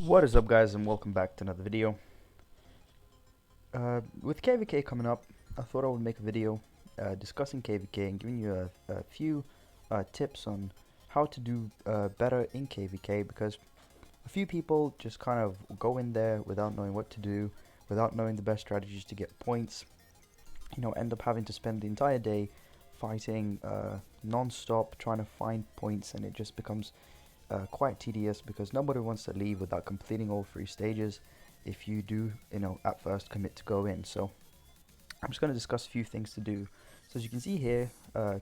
What is up, guys, and welcome back to another video. With KvK coming up, I thought I would make a video discussing KvK and giving you a few tips on how to do better in KvK, because a few people just kind of go in there without knowing what to do, without knowing the best strategies to get points, end up having to spend the entire day fighting non-stop trying to find points, and it just becomes quite tedious because nobody wants to leave without completing all 3 stages if you do, at first commit to go in. So I'm just going to discuss a few things to do. So as you can see here,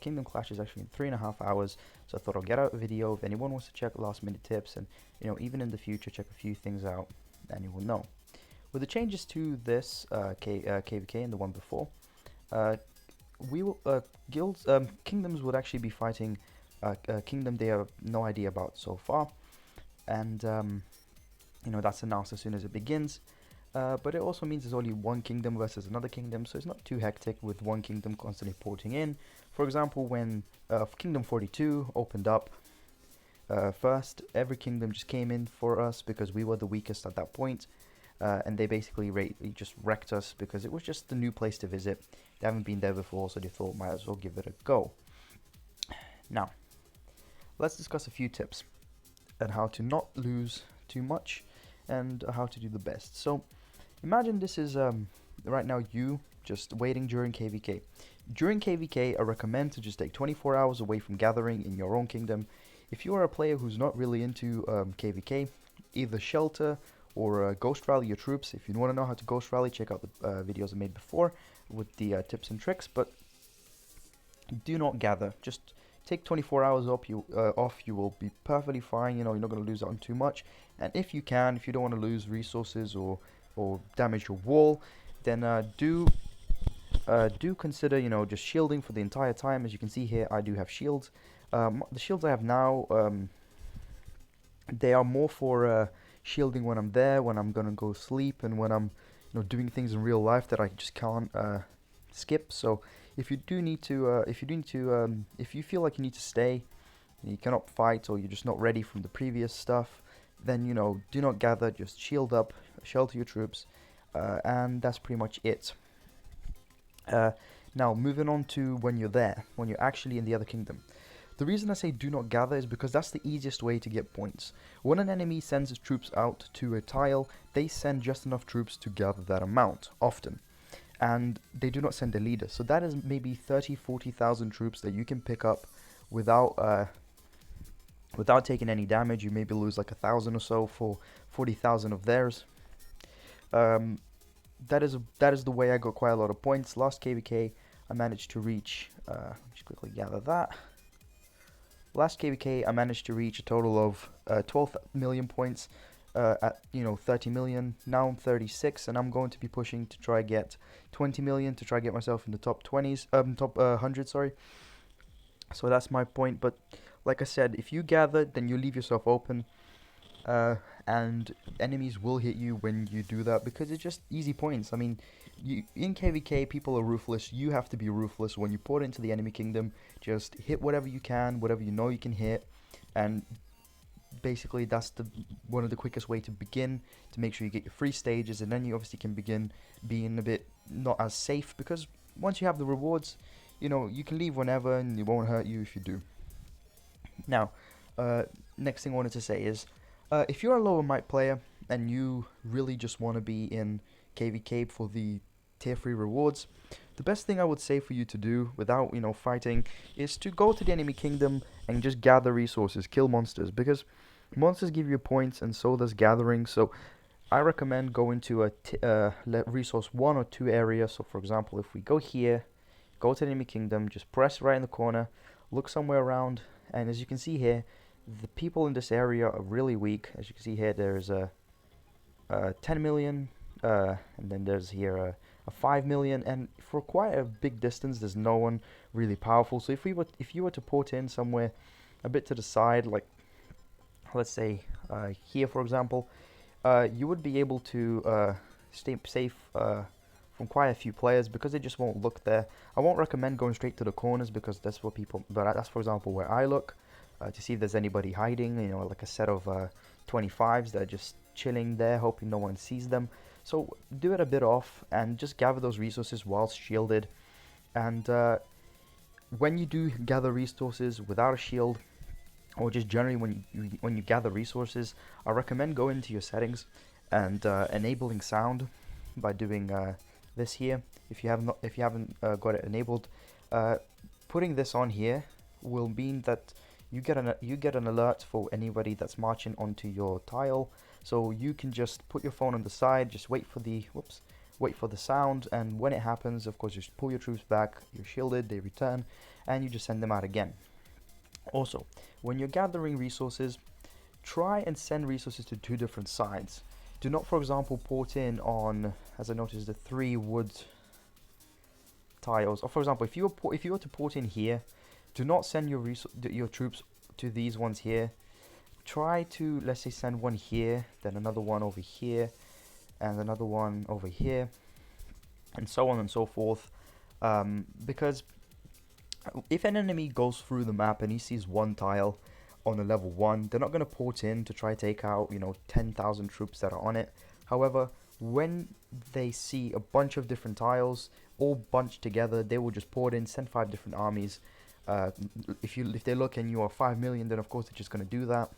Kingdom Clash is actually in 3.5 hours, so I thought I'll get out a video. If anyone wants to check last minute tips and, even in the future check a few things out, then you will know. With the changes to this KvK and the one before, we will guilds kingdoms would actually be fighting a kingdom they have no idea about so far, and that's announced as soon as it begins. But it also means there's only one kingdom versus another kingdom, so it's not too hectic with one kingdom constantly porting in. For example, when Kingdom 42 opened up first, every kingdom just came in for us because we were the weakest at that point, and they basically just wrecked us because it was just the new place to visit. They haven't been there before, so they thought might as well give it a go. Now, let's discuss a few tips on how to not lose too much and how to do the best. So imagine this is right now you just waiting during KvK. During KvK, I recommend to just take 24 hours away from gathering in your own kingdom. If you are a player who's not really into KvK, either shelter or ghost rally your troops. If you want to know how to ghost rally, check out the videos I made before with the tips and tricks, but do not gather. Just take 24 hours off. You will be perfectly fine. You're not going to lose out on too much. And if you don't want to lose resources or damage your wall, then do consider just shielding for the entire time. As you can see here, I do have shields. The shields I have now, they are more for shielding when I'm there, when I'm gonna go sleep, and when I'm doing things in real life that I just can't skip. So if you feel like you need to stay, you cannot fight, or you're just not ready from the previous stuff, then do not gather. Just shield up, shelter your troops, and that's pretty much it. Now moving on to when you're there, when you're actually in the other kingdom. The reason I say do not gather is because that's the easiest way to get points. When an enemy sends its troops out to a tile, they send just enough troops to gather that amount, often. And they do not send a leader. So that is maybe 30,000-40,000 troops that you can pick up without taking any damage. You maybe lose like 1,000 or so for 40,000 of theirs. That is the way I got quite a lot of points. Last KvK, I managed to reach. Just quickly gather that. Last KvK, I managed to reach a total of 12 million points at 30 million. Now I'm 36, and I'm going to be pushing to try get 20 million to try get myself in the top 20s, top 100, sorry. So that's my point. But like I said, if you gather, then you leave yourself open, and enemies will hit you when you do that because it's just easy points. I mean, in KvK, people are ruthless. You have to be ruthless when you port into the enemy kingdom. Just hit whatever you can, whatever you know you can hit, and basically that's one of the quickest way to begin to make sure you get your 3 stages, and then you obviously can begin being a bit not as safe, because once you have the rewards, you can leave whenever and it won't hurt you if you do. Now, next thing I wanted to say is, if you're a lower might player and you really just want to be in KvK for the tier 3 rewards, the best thing I would say for you to do without fighting is to go to the enemy kingdom and just gather resources, kill monsters, because monsters give you points and so does gathering. So I recommend going to a resource 1 or 2 area. So for example, if we go here, go to the enemy kingdom, just press right in the corner, look somewhere around, and as you can see here, the people in this area are really weak. As you can see here, there's a 10 million, and then there's here a 5 million, and for quite a big distance there's no one really powerful. So if you were to port in somewhere a bit to the side, like let's say here for example, you would be able to stay safe from quite a few players because they just won't look there. I won't recommend going straight to the corners because that's for example where I look to see if there's anybody hiding, like a set of 25s that are just chilling there, hoping no one sees them. So do it a bit off and just gather those resources whilst shielded. And when you do gather resources without a shield, or just generally when you gather resources, I recommend going into your settings and enabling sound by doing this here. If you haven't got it enabled, putting this on here will mean that you get an alert for anybody that's marching onto your tile. So you can just put your phone on the side, just wait for the sound, and when it happens, of course, just pull your troops back. You're shielded, they return, and you just send them out again. Also, when you're gathering resources, try and send resources to 2 different sides. Do not, for example, port in on, as I noticed, the 3 wood tiles. Or for example, if you were to port in here, do not send your troops to these ones here. Try to, let's say, send one here, then another one over here, and another one over here, and so on and so forth. Because if an enemy goes through the map and he sees one tile on a level 1, they're not going to port in to try to take out, 10,000 troops that are on it. However, when they see a bunch of different tiles all bunched together, they will just port in, send 5 different armies. If they look and you are 5 million, then of course they're just going to do that.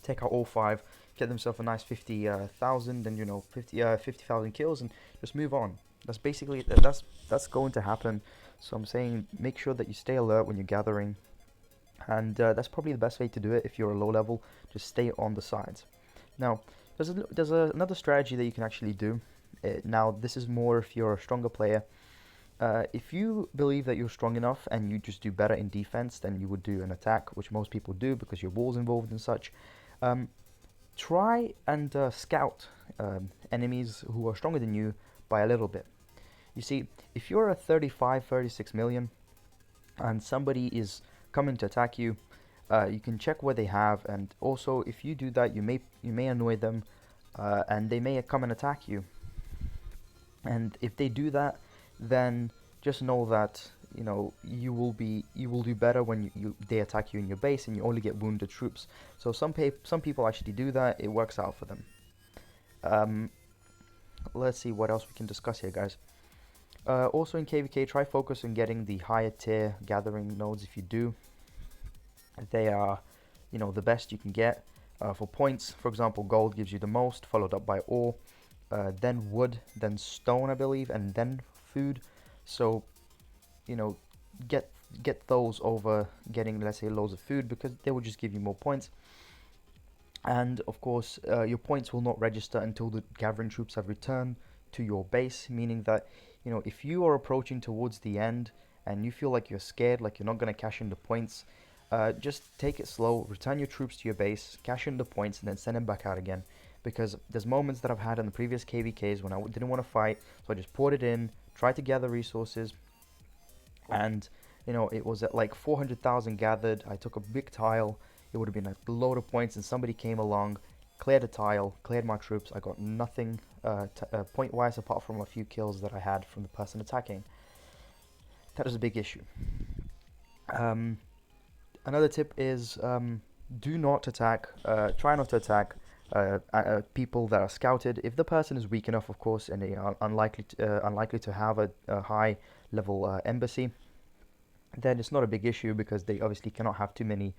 Take out all 5, get themselves a nice 50,000, and 50,000 kills, and just move on. That's basically that's going to happen. So I'm saying make sure that you stay alert when you're gathering, and that's probably the best way to do it. If you're a low level, just stay on the sides. Now there's another strategy that you can actually do. Now this is more if you're a stronger player. If you believe that you're strong enough and you just do better in defense than you would do an attack, which most people do because your wall's involved and such, try and scout enemies who are stronger than you by a little bit. You see, if you're a 36 million and somebody is coming to attack you, you can check what they have, and also if you do that, you may annoy them, and they may come and attack you. And if they do that, then just know that you will do better when they attack you in your base, and you only get wounded troops. So some people actually do that. It works out for them. Let's see what else we can discuss here, guys. Also in KvK, try focus on getting the higher tier gathering nodes. If you do, they are the best you can get. For points, for example, gold gives you the most, followed up by ore, then wood, then stone, I believe, and then food. So get those over getting, let's say, loads of food, because they will just give you more points. And of course, your points will not register until the gathering troops have returned to your base, meaning that if you are approaching towards the end and you feel like you're scared, like you're not going to cash in the points, just take it slow, return your troops to your base, cash in the points, and then send them back out again. Because there's moments that I've had in the previous KvKs when I didn't want to fight, so I just poured it in, tried to gather resources, and it was at like 400,000 gathered. I took a big tile, it would have been a load of points, and somebody came along, cleared a tile, cleared my troops. I got nothing point wise apart from a few kills that I had from the person attacking. That is a big issue. Another tip is do not attack, try not to attack people that are scouted. If the person is weak enough, of course, and they are unlikely to have a high level embassy, then it's not a big issue, because they obviously cannot have too many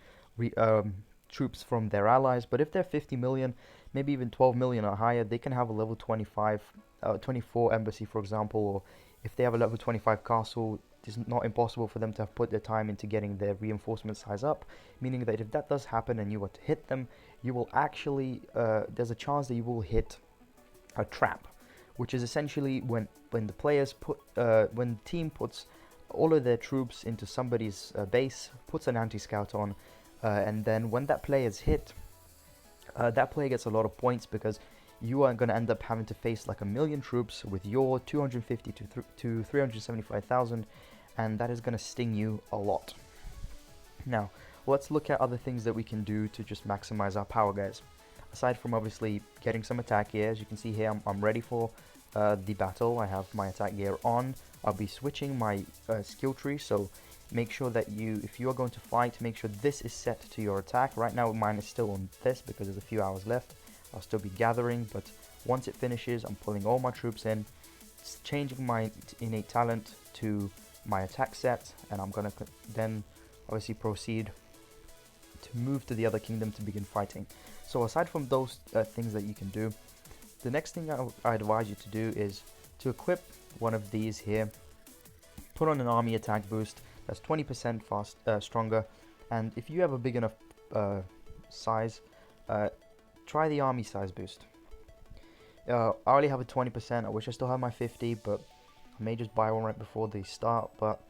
troops from their allies. But if they're 50 million, maybe even 12 million or higher, they can have a level 24 embassy, for example. Or if they have a level 25 castle, it's not impossible for them to have put their time into getting their reinforcement size up, meaning that if that does happen and you were to hit them, you will actually there's a chance that you will hit a trap, which is essentially when the team puts all of their troops into somebody's base, puts an anti-scout on, and then when that player is hit, that player gets a lot of points, because you are going to end up having to face like 1 million troops with your 250 to 375,000, and that is going to sting you a lot. Now, let's look at other things that we can do to just maximize our power, guys. Aside from obviously getting some attack gear, as you can see here, I'm ready for the battle. I have my attack gear on. I'll be switching my skill tree, so make sure that if you are going to fight, make sure this is set to your attack. Right now mine is still on this because there's a few hours left. I'll still be gathering, but once it finishes, I'm pulling all my troops in, changing my innate talent to my attack set, and I'm gonna then obviously proceed to move to the other kingdom to begin fighting. So aside from those things that you can do, the next thing I advise you to do is to equip one of these here, put on an army attack boost that's 20% stronger, and if you have a big enough size, try the army size boost. I already have a 20%, I wish I still had my 50, but I may just buy one right before they start, but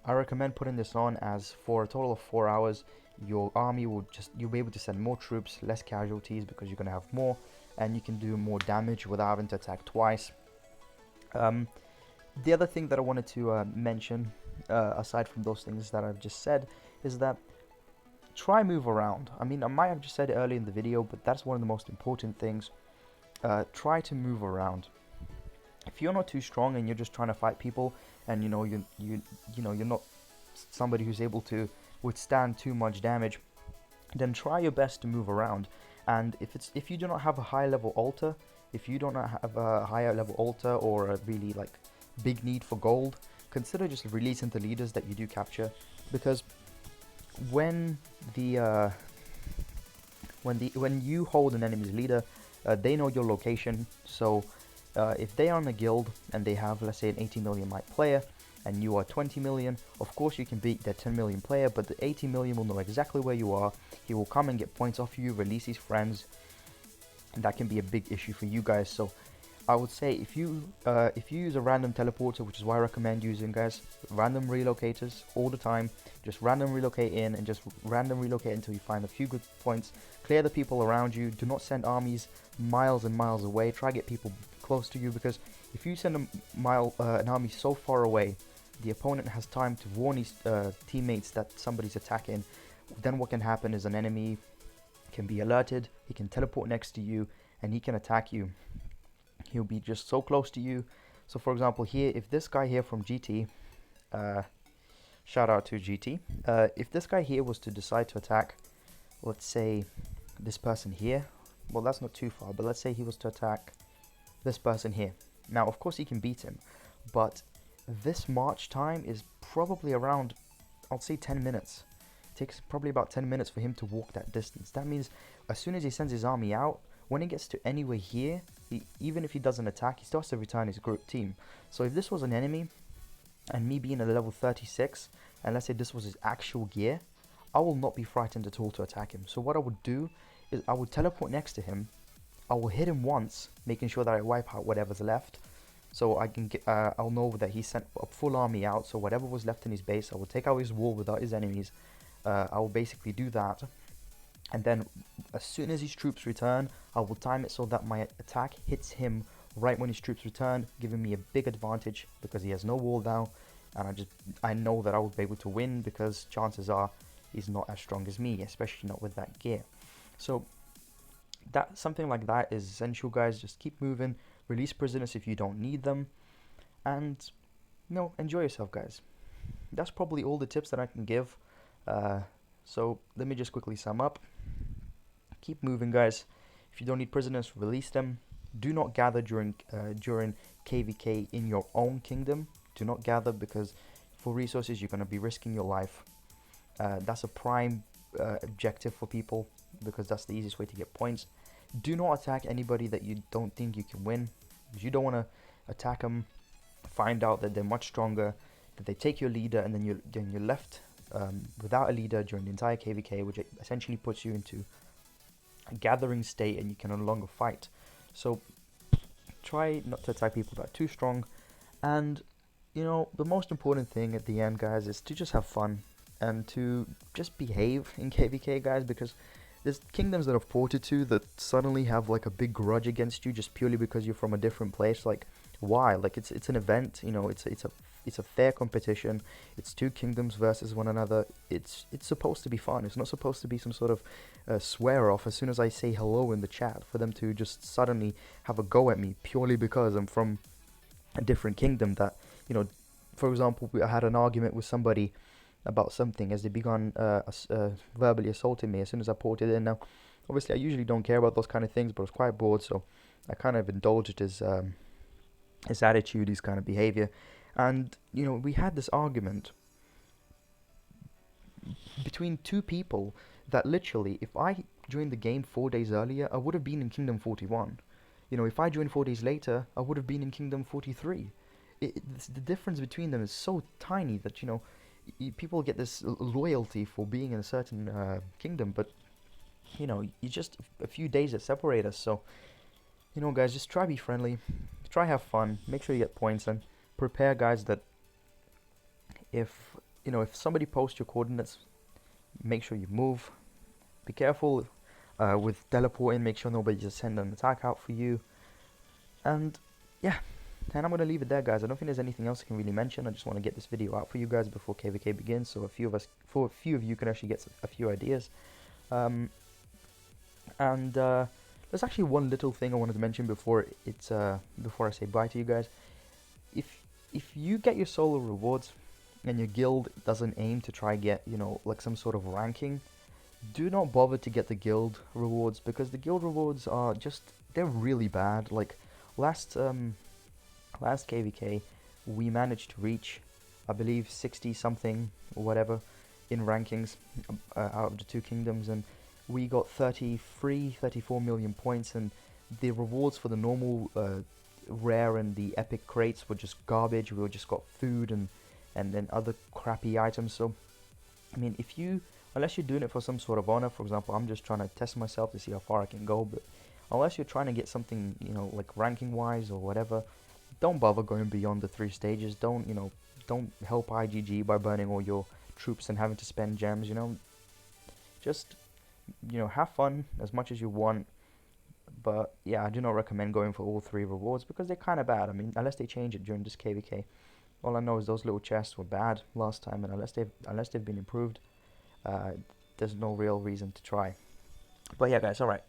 I recommend putting this on, as for a total of 4 hours, your army you'll be able to send more troops, less casualties because you're going to have more, and you can do more damage without having to attack twice. The other thing that I wanted to mention, aside from those things that I've just said, is that try move around. I mean, I might have just said it earlier in the video, but that's one of the most important things. Try to move around. If you're not too strong and you're just trying to fight people, and you're not somebody who's able to withstand too much damage, then try your best to move around. And if you do not have a high level altar, if you do not have a higher level altar or a really like big need for gold, consider just releasing the leaders that you do capture, because when you hold an enemy's leader, they know your location. So if they are in a guild and they have, let's say, an 80 million might player, and you are 20 million, of course you can beat their 10 million player, but the 80 million will know exactly where you are. He will come and get points off you, release his friends, and that can be a big issue for you guys. So I would say if you use a random teleporter, which is why I recommend using, guys, random relocators all the time, just random relocate in and just random relocate until you find a few good points. Clear the people around you. Do not send armies miles and miles away. Try to get people close to you, because if you send an army so far away, the opponent has time to warn his teammates that somebody's attacking. Then what can happen is an enemy can be alerted, he can teleport next to you, and he can attack you. He'll be just so close to you. So for example here, if this guy here from GT, shout out to GT, if this guy here was to decide to attack, let's say this person here, well, that's not too far, but let's say he was to attack this person here. Now of course he can beat him, but this march time is probably around, I'll say 10 minutes. It takes probably about 10 minutes for him to walk that distance. That means as soon as he sends his army out, when he gets to anywhere here, even if he doesn't attack, he still has to return his group team. So if this was an enemy, and me being at level 36, and let's say this was his actual gear, I will not be frightened at all to attack him. So what I would do is I would teleport next to him, I will hit him once, making sure that I wipe out whatever's left. So I can get, I'll know that he sent a full army out, so whatever was left in his base, I will take out his wall without his enemies. I will basically do that, and then as soon as his troops return, I will time it so that my attack hits him right when his troops return, giving me a big advantage because he has no wall now, and I know that I will be able to win, because chances are he's not as strong as me, especially not with that gear. So that something like that is essential, guys. Just keep moving, release prisoners if you don't need them, and enjoy yourself, guys. That's probably all the tips that I can give. So let me just quickly sum up. Keep moving, guys. If you don't need prisoners, release them. Do not gather during KvK in your own kingdom. Do not gather, because for resources you're going to be risking your life. That's a prime objective for people, because that's the easiest way to get points. Do not attack anybody that you don't think you can win, because you don't want to attack them, find out that they're much stronger, that they take your leader, and then you're left without a leader during the entire KvK, which essentially puts you into a gathering state and you can no longer fight. So try not to attack people that are too strong, and the most important thing at the end, guys, is to just have fun and to just behave in KvK, guys, because there's kingdoms that have ported to that suddenly have like a big grudge against you just purely because you're from a different place. Like, why? Like, it's an event, it's a fair competition. It's two kingdoms versus one another. It's supposed to be fun. It's not supposed to be some sort of swear off as soon as I say hello in the chat, for them to just suddenly have a go at me purely because I'm from a different kingdom. That, for example, I had an argument with somebody about something as they began verbally assaulting me as soon as I ported in. Now, Obviously, I usually don't care about those kind of things, but I was quite bored, so I kind of indulged his attitude, his kind of behavior, and we had this argument between two people that literally, if I joined the game 4 days earlier, I would have been in Kingdom 41. If I joined 4 days later, I would have been in Kingdom 43. The difference between them is so tiny that people get this loyalty for being in a certain kingdom, but you just a few days that separate us. So guys, just try be friendly, try have fun, make sure you get points, and prepare, guys, that if if somebody posts your coordinates, make sure you move. Be careful with teleporting, make sure nobody just send an attack out for you. And yeah, and I'm gonna leave it there, guys. I don't think there's anything else I can really mention. I just want to get this video out for you guys before KvK begins, so a few of you can actually get a few ideas. And there's actually one little thing I wanted to mention before I say bye to you guys. If you get your solo rewards and your guild doesn't aim to try get like some sort of ranking, do not bother to get the guild rewards, because the guild rewards are they're really bad. Like last KvK, we managed to reach, I believe, 60 something or whatever in rankings out of the two kingdoms, and we got 34 million points, and the rewards for the normal rare and the epic crates were just garbage. We just got food and then other crappy items. So I mean, unless you're doing it for some sort of honor, for example, I'm just trying to test myself to see how far I can go, but unless you're trying to get something, like ranking wise or whatever, don't bother going beyond the 3 stages. Don't help IGG by burning all your troops and having to spend gems. Just have fun as much as you want, but yeah, I do not recommend going for all 3 rewards because they're kind of bad. I mean, unless they change it during this KvK. All I know is those little chests were bad last time, and unless they've been improved, there's no real reason to try. But yeah, guys, alright.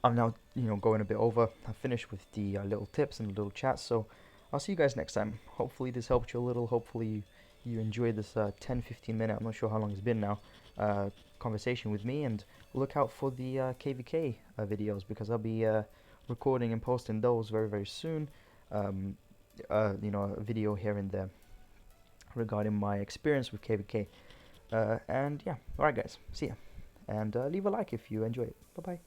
I'm now, going a bit over. I finished with the little tips and the little chats, so I'll see you guys next time. Hopefully this helped you a little. Hopefully you enjoyed this 10-15 minute, I'm not sure how long it's been now, conversation with me, and look out for the KvK videos, because I'll be recording and posting those very, very soon. A video here and there regarding my experience with KvK. And yeah, alright guys, see ya. And leave a like if you enjoy it. Bye bye.